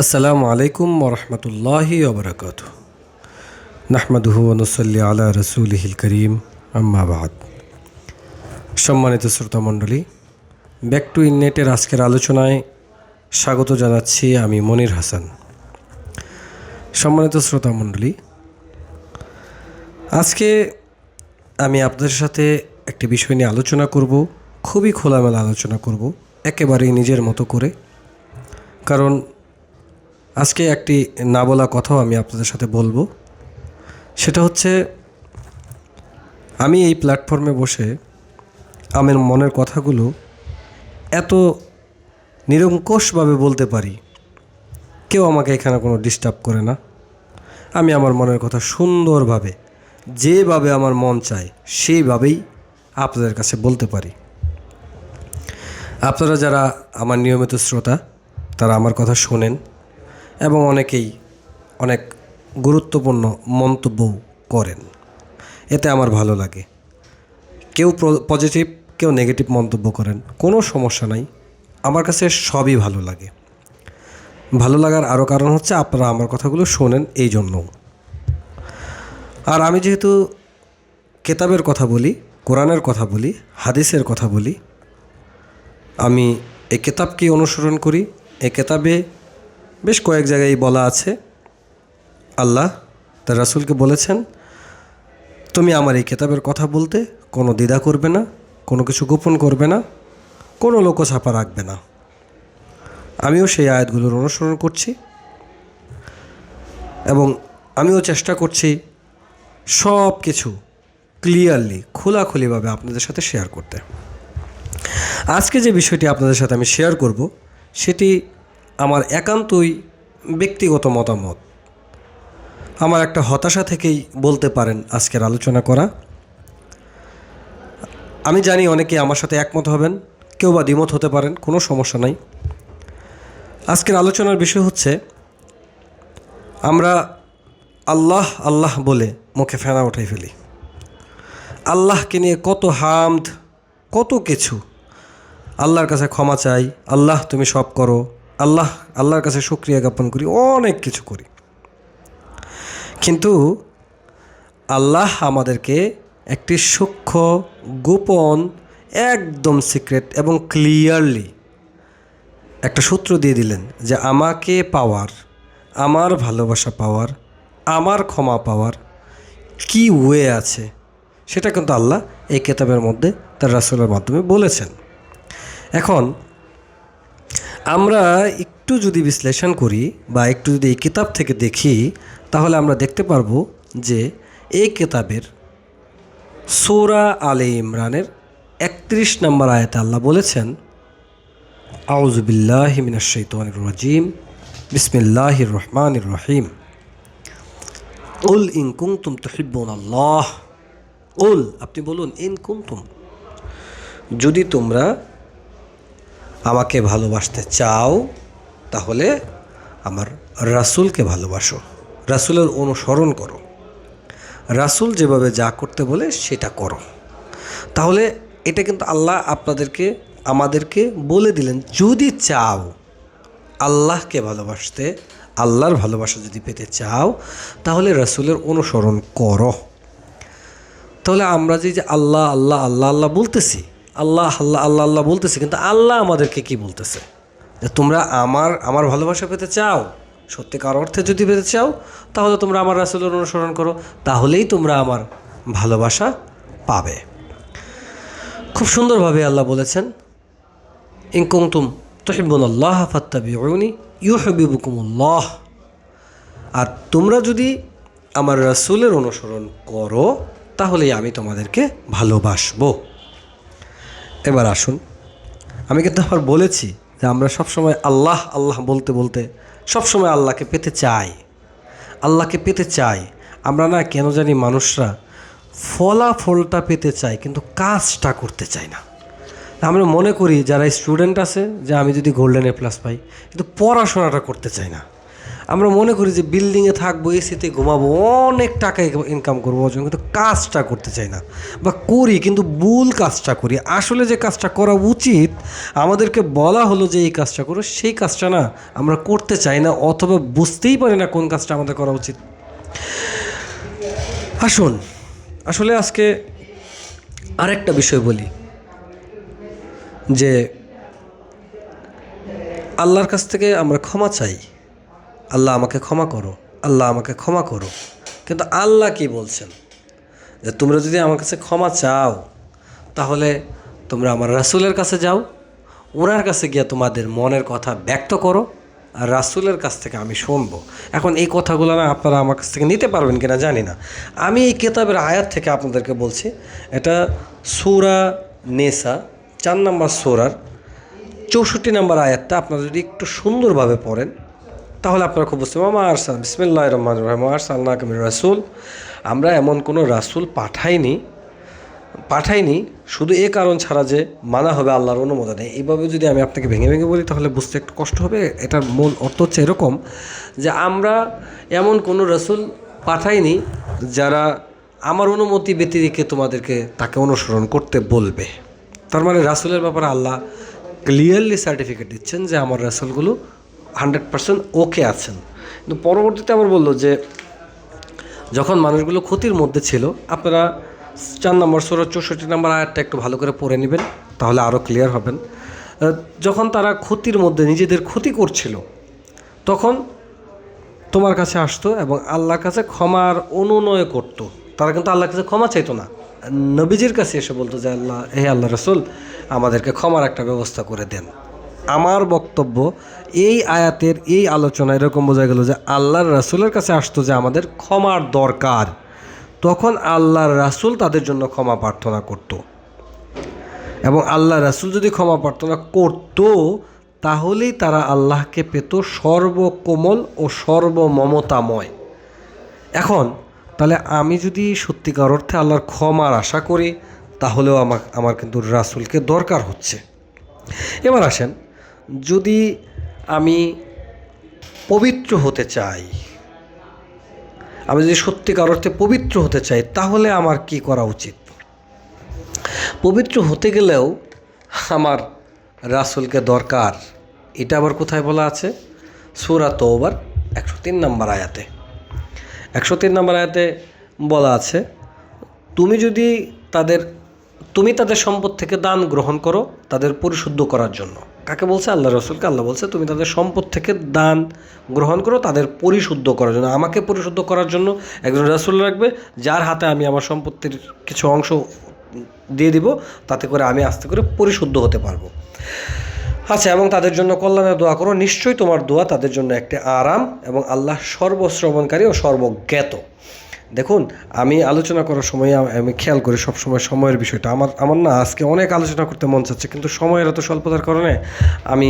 আসসালামু আলাইকুম ওরহমতুল্লাহি ওবরাকাতুহু নাহমাদুহু ওয়া নুসাল্লি আলা রাসূলিহিল করিম আম্মা বাদ। সম্মানিত শ্রোতামণ্ডলী, ব্যাক টু ইননেটের আজকের আলোচনায় স্বাগত জানাচ্ছি আমি মনির হাসান। সম্মানিত শ্রোতামণ্ডলী, আজকে আমি আপনাদের সাথে একটি বিষয় নিয়ে আলোচনা করব, খুবই খোলামেলা আলোচনা করব, একেবারেই নিজের মতো করে। কারণ আজকে একটি না বলা কথাও আমি আপনাদের সাথে বলবো। সেটা হচ্ছে, আমি এই প্ল্যাটফর্মে বসে আমার মনের কথাগুলো এত নিরঙ্কুশভাবে বলতে পারি, কেউ আমাকে এখানে কোনো ডিস্টার্ব করে না। আমি আমার মনের কথা সুন্দরভাবে, যেভাবে আমার মন চায় সেইভাবেই আপনাদের কাছে বলতে পারি। আপনারা যারা আমার নিয়মিত শ্রোতা, তারা আমার কথা শোনেন এবং অনেকেই অনেক গুরুত্বপূর্ণ মন্তব্য করেন। এতে আমার ভালো লাগে। কেউ পজিটিভ, কেউ নেগেটিভ মন্তব্য করেন, কোনো সমস্যা নাই। আমার কাছে সবই ভালো লাগে। ভালো লাগার আরও কারণ হচ্ছে আপনারা আমার কথাগুলো শোনেন, এই জন্য। আর আমি যেহেতু কেতাবের কথা বলি, কোরআনের কথা বলি, হাদিসের কথা বলি, আমি এই কেতাবকে অনুসরণ করি। এই কেতাবে বেশ কয়েক জায়গায় বলা আছে, আল্লাহ তার রাসূলকে বলেছেন, তুমি আমার এই কেতাবের কথা বলতে কোনো দ্বিধা করবে না, কোনো কিছু গোপন করবে না, কোনো লোকছাপা রাখবে না। আমিও সেই আয়াতগুলোর অনুসরণ করছি এবং আমিও চেষ্টা করছি সব কিছু ক্লিয়ারলি, খোলাখুলিভাবে আপনাদের সাথে শেয়ার করতে। আজকে যে বিষয়টি আপনাদের সাথে আমি শেয়ার করব, সেটি আমার একান্তই ব্যক্তিগত মতামত। আমার একটা হতাশা থেকেই বলতে পারেন আজকের আলোচনা করা। আমি জানি অনেকে আমার সাথে একমত হবেন, কেউ বা দ্বিমত হতে পারেন, কোনো সমস্যা নাই। আজকের আলোচনার বিষয় হচ্ছে, আমরা আল্লাহ আল্লাহ বলে মুখে ফেনা উঠাই ফেলি। আল্লাহকে নিয়ে কত হামদ, কত কিছু। আল্লাহর কাছে ক্ষমা চাই, আল্লাহ তুমি সব করো, আল্লাহর কাছে শুকরিয়া জ্ঞাপন করি, অনেক কিছু করি। কিন্তু আল্লাহ আমাদেরকে একটি সূক্ষ্ম, গোপন, একদম সিক্রেট এবং ক্লিয়ারলি একটা সূত্র দিয়ে দিলেন যে আমাকে পাওয়ার, আমার ভালোবাসা পাওয়ার, আমার ক্ষমা পাওয়ার কি ওয়ে আছে, সেটা কিন্তু আল্লাহ এই কিতাবের মধ্যে তার রাসূলের মাধ্যমে বলেছেন। এখন আমরা একটু যদি বিশ্লেষণ করি বা একটু যদি এই কিতাব থেকে দেখি, তাহলে আমরা দেখতে পারবো যে এই কিতাবের সূরা আলে ইমরানের 31 নম্বর আয়াতে আল্লাহ বলেছেন, আউযু বিল্লাহি মিনাশ শাইতানির রাজিম, বিসমিল্লাহির রহমানির রহিম, কুল ইন কুনতুম তুহিব্বুনাল্লাহ। কুল, আপনি বলুন, ইন কুনতুম, যদি তোমরা আমাকে ভালোবাসতে চাও তাহলে আমার রাসূলকে ভালোবাসো, রাসূলের অনুসরণ করো, রাসূল যেভাবে যা করতে বলে সেটা করো। তাহলে এটা কিন্তু আল্লাহ আমাদেরকে বলে দিলেন, যদি চাও আল্লাহকে ভালোবাসতে, আল্লাহর ভালোবাসা যদি পেতে চাও, তাহলে রাসূলের অনুসরণ করো। তাহলে আমরা যে আল্লাহ আল্লাহ আল্লাহ আল্লাহ বলতেছি, আল্লাহ আল্লাহ আল্লাহ আল্লাহ বলতেছি, কিন্তু আল্লাহ আমাদেরকে কি বলতেছে? যে তোমরা আমার ভালোবাসা পেতে চাও, সত্যিকার অর্থে যদি পেতে চাও, তাহলে তোমরা আমার রাসূলের অনুসরণ করো, তাহলেই তোমরা আমার ভালোবাসা পাবে। খুব সুন্দরভাবে আল্লাহ বলেছেন, ইন কুনতুম তুহিব্বুনাল্লাহ ফাত্তাবিউনি ইউহিব্বুকুমুল্লাহ। আর তোমরা যদি আমার রাসূলের অনুসরণ করো, তাহলেই আমি তোমাদেরকে ভালোবাসবো। এবার আসুন, আমি কিন্তু আবার বলেছি যে আমরা সবসময় আল্লাহ আল্লাহ বলতে বলতে সবসময় আল্লাহকে পেতে চাই, আল্লাহকে পেতে চাই। আমরা না কেন জানি মানুষরা ফলাফলটা পেতে চাই, কিন্তু কাজটা করতে চাই না। আমরা মনে করি যারা স্টুডেন্ট আছে যে আমি যদি গোল্ডেন A+ পাই, কিন্তু পড়াশোনাটা করতে চাই না। আমরা মনে করি যে বিল্ডিংয়ে থাকবো, এসিতে ঘুমাবো, অনেক টাকা ইনকাম করবো, কিন্তু কাজটা করতে চাই না, বা করি কিন্তু ভুল কাজটা করি। আসলে যে কাজটা করা উচিত, আমাদেরকে বলা হলো যে এই কাজটা করো, সেই কাজটা না আমরা করতে চাই না, অথবা বুঝতেই পারি না কোন কাজটা আমাদের করা উচিত। আসুন, আসলে আজকে আরেকটা বিষয় বলি, যে আল্লাহর কাছ থেকে আমরা ক্ষমা চাই, আল্লাহ আমাকে ক্ষমা করো, আল্লাহ আমাকে ক্ষমা করো। কিন্তু আল্লাহ কি বলছেন, যে তোমরা যদি আমার কাছে ক্ষমা চাও তাহলে তোমরা আমার রাসূলের কাছে যাও, ওনার কাছে গিয়ে তোমাদের মনের কথা ব্যক্ত করো, আর রাসূলের কাছ থেকে আমি শুনবো। এখন এই কথাগুলো না আপনারা আমার কাছ থেকে নিতে পারবেন কিনা জানি না। আমি এই কিতাবের আয়াত থেকে আপনাদেরকে বলছি, এটা সূরা নিসা 4 নম্বর সূরার 64 নম্বর আয়াতটা আপনারা যদি একটু সুন্দরভাবে পড়েন তাহলে আপনারা খুব বুঝতে পারবেন। আরসাল বিসমিল্লাহির রহমানির রহিম আরসালনাকা মির রাসূল, আমরা এমন কোনো রাসূল পাঠাইনি শুধু এ কারণ ছাড়া যে মানা হবে আল্লাহর অনুমোদনে। এইভাবে যদি আমি আপনাকে ভেঙে ভেঙে বলি তাহলে বুঝতে একটু কষ্ট হবে। এটার মূল অর্থ হচ্ছে এরকম, যে আমরা এমন কোনো রাসূল পাঠাইনি যারা আমার অনুমতি ব্যতি রেখে তোমাদেরকে তাকে অনুসরণ করতে বলবে। তার মানে রাসূলের ব্যাপারে আল্লাহ ক্লিয়ারলি সার্টিফিকেট দিচ্ছেন যে আমার রাসূলগুলো 100% ওকে আছেন। কিন্তু পরবর্তীতে আবার বললো যে যখন মানুষগুলো ক্ষতির মধ্যে ছিল, আপনারা 4 নম্বর সূরা 64 নম্বর আয়াতটা একটু ভালো করে পড়ে নেবেন, তাহলে আরও ক্লিয়ার হবেন। যখন তারা ক্ষতির মধ্যে নিজেদের ক্ষতি করছিল, তখন তোমার কাছে আসতো এবং আল্লাহর কাছে ক্ষমার অনুনয় করত। তারা কিন্তু আল্লাহর কাছে ক্ষমা চাইতো না, নবীজির কাছে এসে বলতো যে আল্লাহ রাসূল, আমাদেরকে ক্ষমার একটা ব্যবস্থা করে দেন। আমার বক্তব্য, এই আয়াতের এই আলোচনা এরকম বোঝা গেল যে আল্লাহর রাসূলের কাছে আসতো যে আমাদের ক্ষমার দরকার, তখন আল্লাহর রাসূল তাদের জন্য ক্ষমা প্রার্থনা করত। এবং আল্লাহ রাসূল যদি ক্ষমা প্রার্থনা করত তাহলেই তারা আল্লাহকে পেত সর্বকোমল ও সর্বমমতাময়। এখন তাহলে আমি যদি সত্যিকার অর্থে আল্লাহর ক্ষমার আশা করি, তাহলেও আমার কিন্তু রাসূলকে দরকার হচ্ছে। এবার আসেন, যদি আমি পবিত্র হতে চাই, আমি যদি সত্যিকার অর্থে পবিত্র হতে চাই, তাহলে আমার কি করা উচিত? পবিত্র হতে গেলেও আমার রাসূলকে দরকার। এটা আবার কোথায় বলা আছে? সূরা তওবার 103 নম্বর আয়াতে। 103 নম্বর আয়াতে বলা আছে, তুমি তাদের সম্পদ থেকে দান গ্রহণ করো তাদের পরিশুদ্ধ করার জন্য। কাকে বলছে? আল্লাহ রাসূলকে। আল্লাহ বলছে তুমি তাদের সম্পদ থেকে দান গ্রহণ করো তাদের পরিশুদ্ধ করার জন্য। আমাকে পরিশুদ্ধ করার জন্য একজন রাসূল রাখবে, যার হাতে আমি আমার সম্পত্তির কিছু অংশ দিয়ে দিব, তাতে করে আমি আস্তে করে পরিশুদ্ধ হতে পারবো। আচ্ছা, এবং তাদের জন্য কল্যাণের দোয়া করো, নিশ্চয়ই তোমার দোয়া তাদের জন্য একটি আরাম, এবং আল্লাহ সর্বশ্রবণকারী ও সর্বজ্ঞাত। দেখুন, আমি আলোচনা করার সময় আমি খেয়াল করি সবসময় সময়ের বিষয়টা। আমার না আজকে অনেক আলোচনা করতে মন চাচ্ছে, কিন্তু সময়ের এত স্বল্পতার কারণে আমি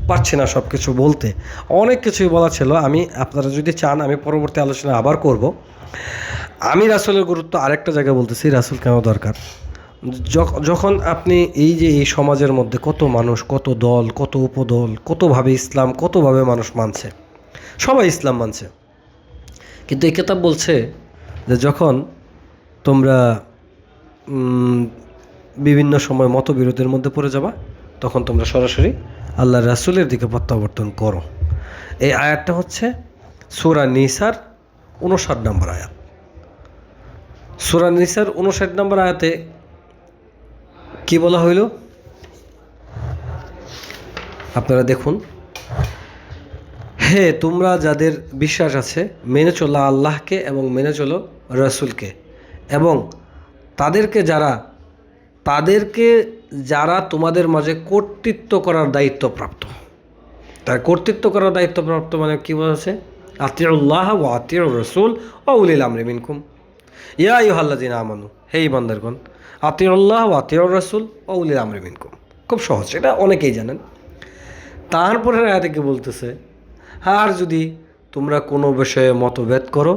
পারছি না সব কিছু বলতে। অনেক কিছুই বলা ছিল, আপনারা যদি চান আমি পরবর্তী আলোচনা আবার করব। আমি রাসূলের গুরুত্ব আরেকটা জায়গায় বলতেছি, রাসূল কেন দরকার। যখন আপনি এই সমাজের মধ্যে কত মানুষ, কত দল, কত উপদল, কতভাবে ইসলাম, কতভাবে মানুষ মানছে, সবাই ইসলাম মানছে, কিন্তু এই কিতাব বলছে যে যখন তোমরা বিভিন্ন সময় মতবিরোধের মধ্যে পড়ে যাবা, তখন তোমরা সরাসরি আল্লাহ রাসূলের দিকে প্রত্যাবর্তন করো। এই আয়াতটা হচ্ছে সূরা নিসার 59 নম্বর আয়াত। সূরা নিসার 59 নম্বর আয়াতে কি বলা হইল আপনারা দেখুন, হে তোমরা যাদের বিশ্বাস আছে, মেনে চলো আল্লাহকে এবং মেনে চলো রাসূলকে, এবং তাদেরকে যারা তোমাদের মাঝে কর্তৃত্ব করার দায়িত্বপ্রাপ্ত। তার কর্তৃত্ব করার দায়িত্বপ্রাপ্ত মানে কী বলছে? আতিউল্লাহ ওয়া আতিউর রাসূল ওয়া উলিল আমরি মিনকুম ইয়া আইয়ুহাল্লাযীনা আমানু, হে ইমানদারগণ, আতিউল্লাহ ওয়া আতিউর রাসূল ওয়া উলিল আমরি মিনকুম। খুব সহজ, এটা অনেকেই জানেন। তারপরে আয়াতে কি বলতেছে? আর যদি তোমরা কোনো বিষয়ে মতভেদ করো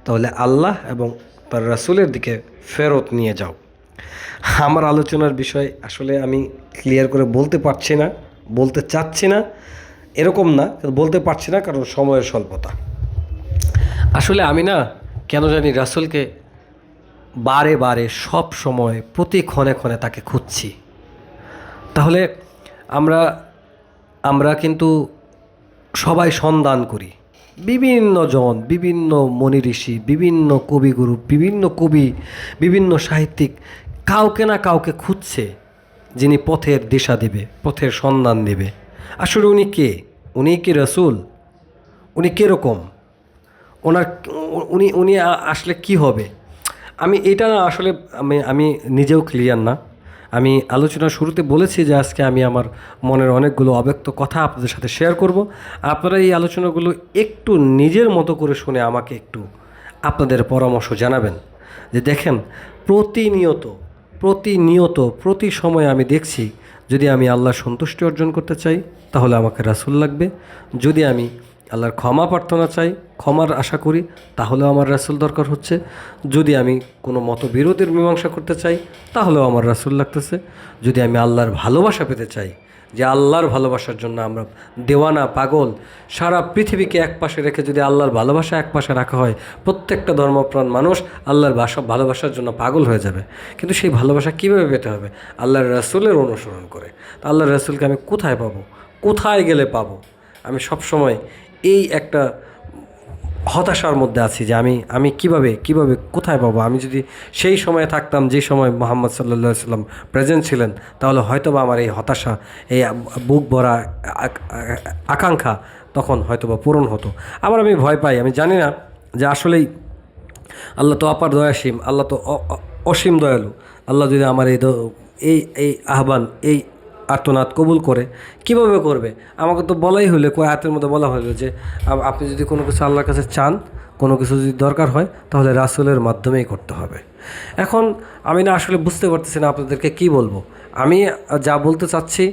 তাহলে আল্লাহ এবং তার রাসূলের দিকে ফেরত নিয়ে যাও। আমার আলোচনার বিষয় আসলে আমি ক্লিয়ার করে বলতে পারছি না, বলতে চাচ্ছি না। এরকম না, বলতে পারছি না কারণ সময়ের স্বল্পতা। আসলে আমি না কেন জানি রাসূলকে বারে বারে সব সময় প্রতি ক্ষণে ক্ষণে তাকে খুঁজছি। তাহলে আমরা আমরা কিন্তু সবাই সন্ধান করি, বিভিন্ন জন, বিভিন্ন মনি ঋষি, বিভিন্ন কবিগুরু, বিভিন্ন কবি, বিভিন্ন সাহিত্যিক কাউকে না কাউকে খুঁজছে যিনি পথের দিশা দেবে, পথের সন্ধান দেবে। আসলে উনি কে? উনি কি রাসূল? উনি কীরকম? ওনার উনি উনি আসলে কি হবে? আমি এটা না আসলে আমি নিজেও ক্লিয়ার না। আমি আলোচনার শুরুতে বলেছি যে আজকে আমি আমার মনের অনেকগুলো অব্যক্ত কথা আপনাদের সাথে শেয়ার করব। আপনারা এই আলোচনাগুলো একটু নিজের মতো করে শুনে আমাকে একটু আপনাদের পরামর্শ জানাবেন। যে দেখেন, প্রতিনিয়ত প্রতিনিয়ত প্রতি সময় আমি দেখছি, যদি আমি আল্লাহর সন্তুষ্টি অর্জন করতে চাই তাহলে আমাকে রাসূল লাগবে। যদি আমি আল্লাহর ক্ষমা প্রার্থনা চাই, ক্ষমার আশা করি, তাহলেও আমার রাসূল দরকার হচ্ছে। যদি আমি কোনো মতবিরোধের মীমাংসা করতে চাই তাহলেও আমার রাসূল লাগতেছে। যদি আমি আল্লাহর ভালোবাসা পেতে চাই, যে আল্লাহর ভালোবাসার জন্য আমরা দেওয়ানা পাগল, সারা পৃথিবীকে একপাশে রেখে যদি আল্লাহর ভালোবাসা একপাশে রাখা হয়, প্রত্যেকটা ধর্মপ্রাণ মানুষ আল্লাহর ভালোবাসার জন্য পাগল হয়ে যাবে। কিন্তু সেই ভালোবাসা কীভাবে পেতে হবে? আল্লাহর রাসূলের অনুসরণ করে। তা আল্লাহর রাসূলকে আমি কোথায় পাবো? কোথায় গেলে পাবো? আমি সবসময় এই একটা হতাশার মধ্যে আছি যে আমি কিভাবে কোথায় পাবো? আমি যদি সেই সময়ে থাকতাম যে সময় মুহাম্মদ সাল্লাল্লাহু আলাইহি সাল্লাম প্রেজেন্ট ছিলেন, তাহলে হয়তোবা আমার এই হতাশা, এই বুক ভরা আকাঙ্ক্ষা তখন হয়তোবা পূরণ হতো। আবার আমি ভয় পাই, আমি জানি না যে আসলেই আল্লাহ তো অপার দয়াসীম, আল্লাহ তো অসীম দয়ালু। আল্লাহ যদি আমার এই এই আহ্বান, এই আর্তনাদ কবুল করে, কিভাবে করবে? আমাকে তো বলাই হলো, কয় আয়াতের মধ্যে বলা হলো যে আপনি যদি কোনো কিছু আল্লাহর কাছে চান, কোনো কিছু যদি দরকার হয়, তাহলে রাসূলের মাধ্যমেই করতে হবে। এখন আমি না আসলে বুঝতে পারতেছি না আপনাদেরকে কি বলবো। আমি যা বলতে চাচ্ছি,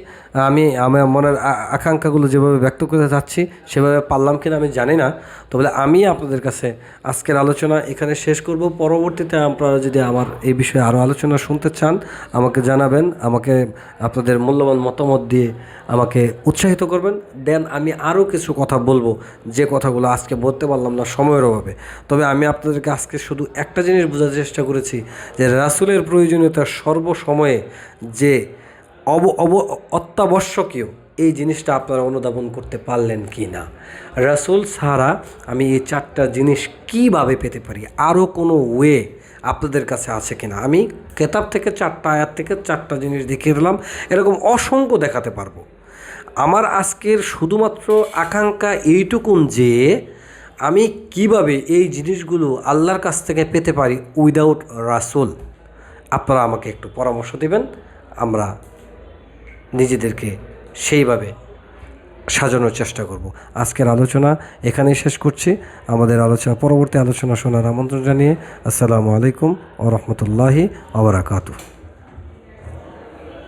আমার মনের আকাঙ্ক্ষাগুলো যেভাবে ব্যক্ত করতে চাচ্ছি সেভাবে পারলাম কিনা আমি জানি না। তবে আমি আপনাদের কাছে আজকের আলোচনা এখানে শেষ করব। পরবর্তীতে আপনারা যদি আমার এই বিষয়ে আরও আলোচনা শুনতে চান, আমাকে জানাবেন, আমাকে আপনাদের মূল্যবান মতামত দিয়ে আমাকে উৎসাহিত করবেন। দেন আমি আরও কিছু কথা বলবো, যে কথাগুলো আজকে বলতে পারলাম না সময়ের অভাবে। তবে আমি আপনাদেরকে আজকে শুধু একটা জিনিস বোঝার চেষ্টা করেছি, যে রাসূলের প্রয়োজনীয়তা সর্বসময়ে যে অত্যাবশ্যকীয়, এই জিনিসটা আপনারা অনুধাবন করতে পারলেন কি না? রাসূল ছাড়া আমি এই চারটা জিনিস কীভাবে পেতে পারি? আরও কোনো ওয়ে আপনাদের কাছে আছে কিনা? আমি কেতাব থেকে চারটা আয়াত থেকে চারটা জিনিস দেখিয়ে দিলাম, এরকম অসংখ্য দেখাতে পারবো। আমার আজকের শুধুমাত্র আকাঙ্ক্ষা এইটুকুন যে আমি কিভাবে এই জিনিসগুলো আল্লাহর কাছ থেকে পেতে পারি উইদাউট রাসূল। আপনারা আমাকে একটু পরামর্শ দেবেন, আমরা নিজেদেরকে সেইভাবে সাজানোর চেষ্টা করব। আজকের আলোচনা এখানেই শেষ করছি। আমাদের পরবর্তী আলোচনা শোনার আমন্ত্রণ জানিয়ে আসসালামু আলাইকুম ওয়া রাহমাতুল্লাহি ওয়া বারাকাতুহু।